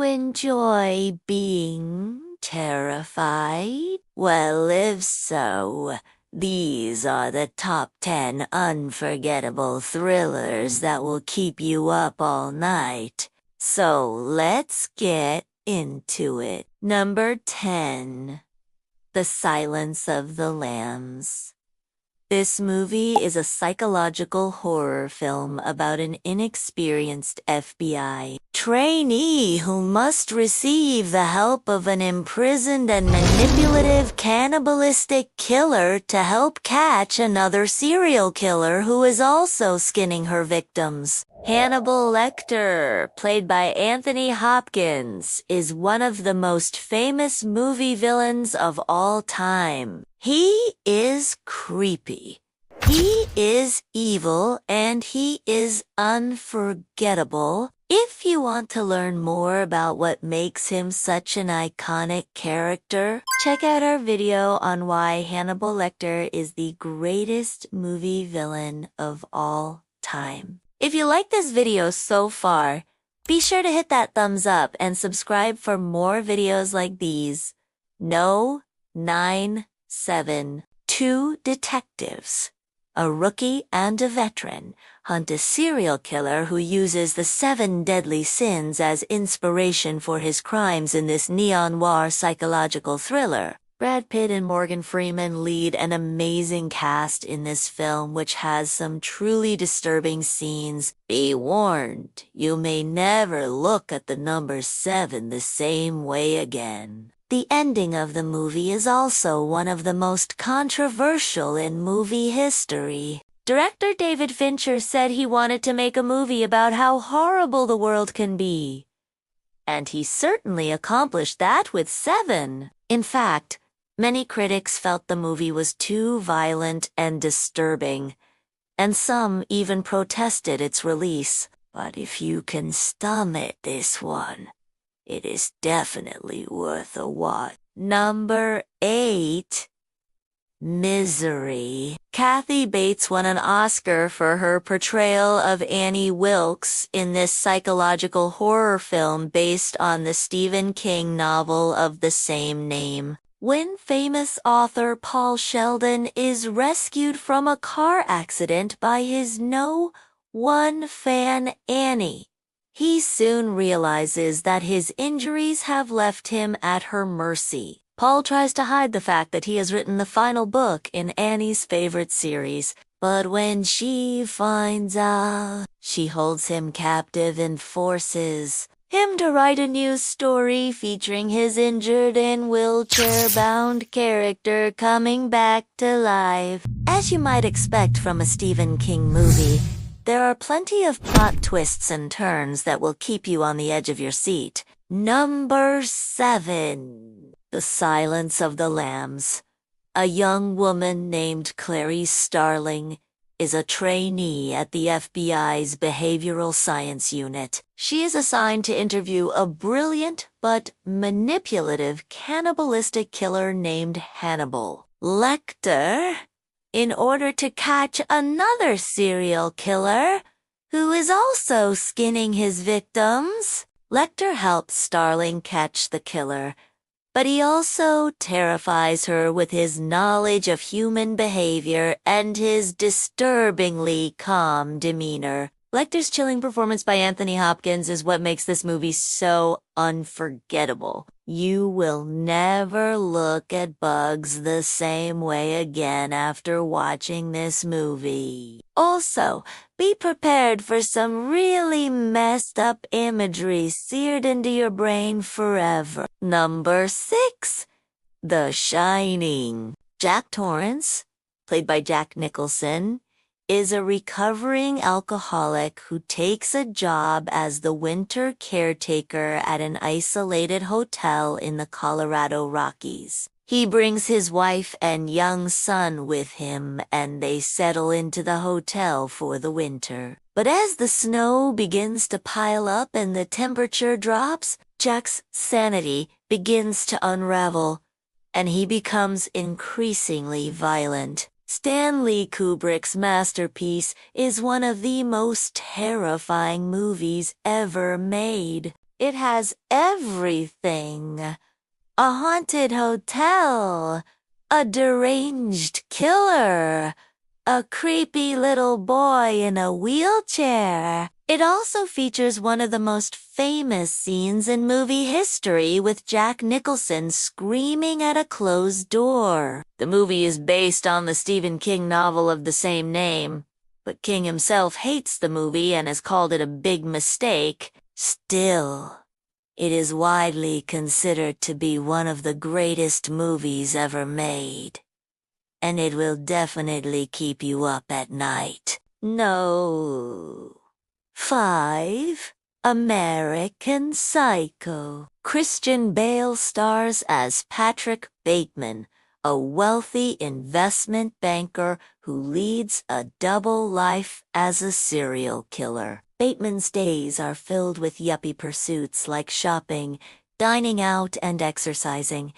enjoy being terrified? Well, if so, these are the top 10 unforgettable thrillers that will keep you up all night. So let's get into it. Number 10. The Silence of the Lambs. This movie is a psychological horror film about an inexperienced FBI trainee who must receive the help of an imprisoned and manipulative cannibalistic killer to help catch another serial killer who is also skinning her victims. Hannibal Lecter, played by Anthony Hopkins, is one of the most famous movie villains of all time. He is creepy. He is evil, and he is unforgettable. If you want to learn more about what makes him such an iconic character, check out our video on why Hannibal Lecter is the greatest movie villain of all time. If you like this video so far, be sure to hit that thumbs up and subscribe for more videos like these. No 9-7. Two detectives, a rookie and a veteran, hunt a serial killer who uses the 7 deadly sins as inspiration for his crimes in this neo-noir psychological thriller. Brad Pitt and Morgan Freeman lead an amazing cast in this film, which has some truly disturbing scenes. Be warned, you may never look at the number 7 the same way again. The ending of the movie is also one of the most controversial in movie history. Director David Fincher said he wanted to make a movie about how horrible the world can be. And he certainly accomplished that with 7. In fact, many critics felt the movie was too violent and disturbing, and some even protested its release. But if you can stomach this one, it is definitely worth a watch. Number 8. Misery. Kathy Bates won an Oscar for her portrayal of Annie Wilkes in this psychological horror film based on the Stephen King novel of the same name. When famous author Paul Sheldon is rescued from a car accident by his No. 1 fan Annie, he soon realizes that his injuries have left him at her mercy. Paul tries to hide the fact that he has written the final book in Annie's favorite series, but when she finds out, she holds him captive and forces him to write a new story featuring his injured and wheelchair-bound character coming back to life. As you might expect from a Stephen King movie, there are plenty of plot twists and turns that will keep you on the edge of your seat. Number 7. The Silence of the Lambs. A young woman named Clarice Starling is a trainee at the FBI's Behavioral Science Unit. She is assigned to interview a brilliant but manipulative cannibalistic killer named Hannibal Lecter in order to catch another serial killer who is also skinning his victims. Lecter helps Starling catch the killer, but he also terrifies her with his knowledge of human behavior and his disturbingly calm demeanor. Lecter's chilling performance by Anthony Hopkins is what makes this movie so unforgettable. You will never look at bugs the same way again after watching this movie. Also, be prepared for some really messed up imagery seared into your brain forever. Number 6. The Shining. Jack Torrance, played by Jack Nicholson, is a recovering alcoholic who takes a job as the winter caretaker at an isolated hotel in the Colorado Rockies. He brings his wife and young son with him, and they settle into the hotel for the winter. But as the snow begins to pile up and the temperature drops, Jack's sanity begins to unravel, and he becomes increasingly violent. Stanley Kubrick's masterpiece is one of the most terrifying movies ever made. It has everything. A haunted hotel, a deranged killer, a creepy little boy in a wheelchair. It also features one of the most famous scenes in movie history with Jack Nicholson screaming at a closed door. The movie is based on the Stephen King novel of the same name, but King himself hates the movie and has called it a big mistake. Still, it is widely considered to be one of the greatest movies ever made, and it will definitely keep you up at night. No. 5. American Psycho. Christian Bale stars as Patrick Bateman, a wealthy investment banker who leads a double life as a serial killer. Bateman's days are filled with yuppie pursuits like shopping, dining out, and exercising,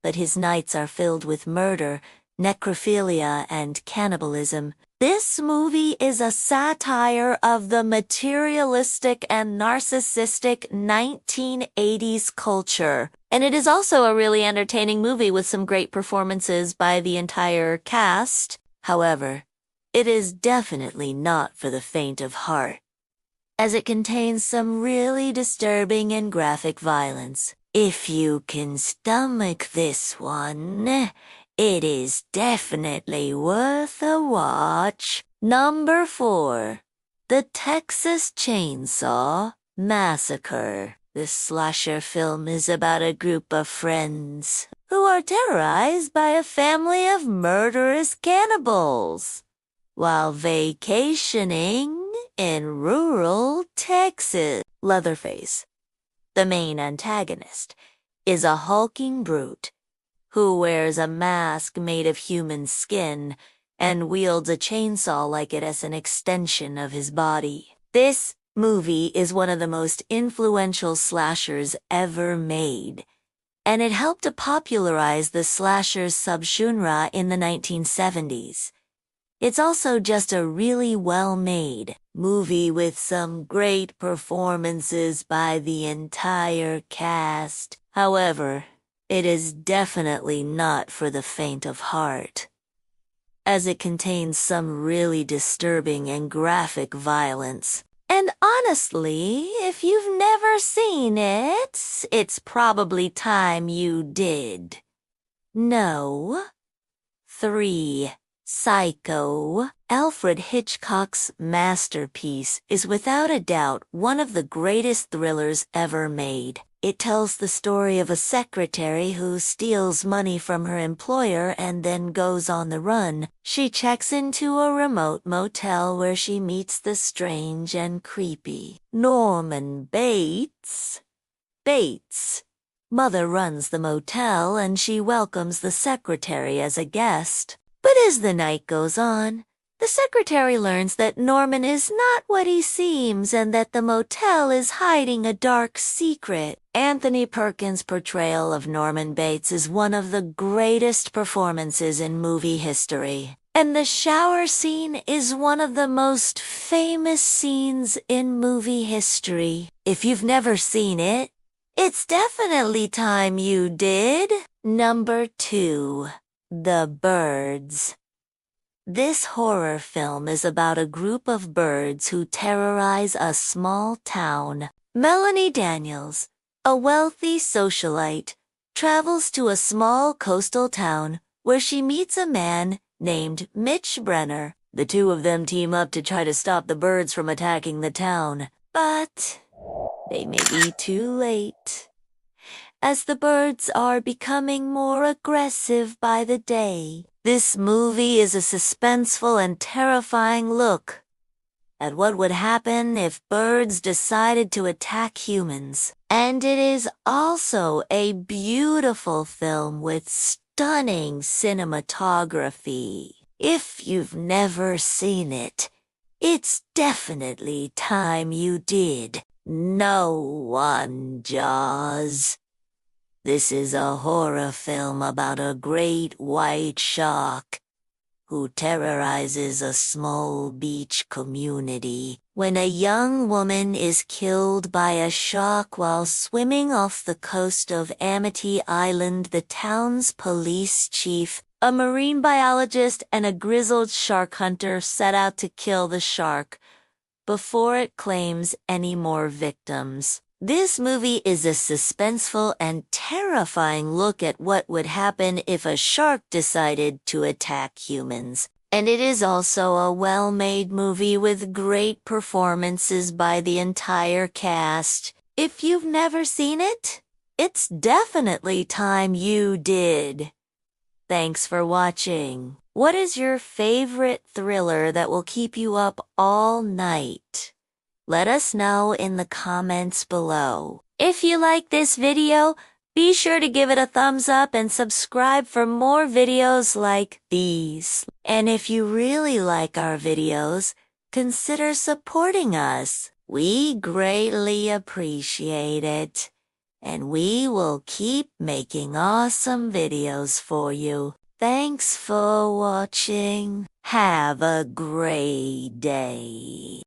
but his nights are filled with murder, necrophilia, and cannibalism. This movie is a satire of the materialistic and narcissistic 1980s culture, and it is also a really entertaining movie with some great performances by the entire cast. However, it is definitely not for the faint of heart, as it contains some really disturbing and graphic violence. If you can stomach this one, it is definitely worth a watch. Number 4. The Texas Chainsaw Massacre. This slasher film is about a group of friends who are terrorized by a family of murderous cannibals while vacationing in rural Texas. Leatherface, the main antagonist, is a hulking brute who wears a mask made of human skin and wields a chainsaw like it as an extension of his body. This movie is one of the most influential slashers ever made, and it helped to popularize the slasher subgenre in the 1970s. It's also just a really well-made movie with some great performances by the entire cast. However, it is definitely not for the faint of heart, as it contains some really disturbing and graphic violence. And honestly, if you've never seen it, it's probably time you did. No. 3. Psycho. Alfred Hitchcock's masterpiece is without a doubt one of the greatest thrillers ever made. It tells the story of a secretary who steals money from her employer and then goes on the run. She checks into a remote motel where she meets the strange and creepy Norman Bates. Bates' mother runs the motel and she welcomes the secretary as a guest. But as the night goes on, the secretary learns that Norman is not what he seems and that the motel is hiding a dark secret. Anthony Perkins' portrayal of Norman Bates is one of the greatest performances in movie history. And the shower scene is one of the most famous scenes in movie history. If you've never seen it, it's definitely time you did. Number 2. The Birds. This horror film is about a group of birds who terrorize a small town. Melanie Daniels, a wealthy socialite, travels to a small coastal town where she meets a man named Mitch Brenner. The two of them team up to try to stop the birds from attacking the town, but they may be too late, as the birds are becoming more aggressive by the day. This movie is a suspenseful and terrifying look at what would happen if birds decided to attack humans. And it is also a beautiful film with stunning cinematography. If you've never seen it, it's definitely time you did. No one, Jaws. This is a horror film about a great white shark who terrorizes a small beach community. When a young woman is killed by a shark while swimming off the coast of Amity Island, the town's police chief, a marine biologist, and a grizzled shark hunter set out to kill the shark before it claims any more victims. This movie is a suspenseful and terrifying look at what would happen if a shark decided to attack humans. And it is also a well-made movie with great performances by the entire cast. If you've never seen it, it's definitely time you did. Thanks for watching. What is your favorite thriller that will keep you up all night? Let us know in the comments below. If you like this video, be sure to give it a thumbs up and subscribe for more videos like these. And if you really like our videos, consider supporting us. We greatly appreciate it. And we will keep making awesome videos for you. Thanks for watching. Have a great day.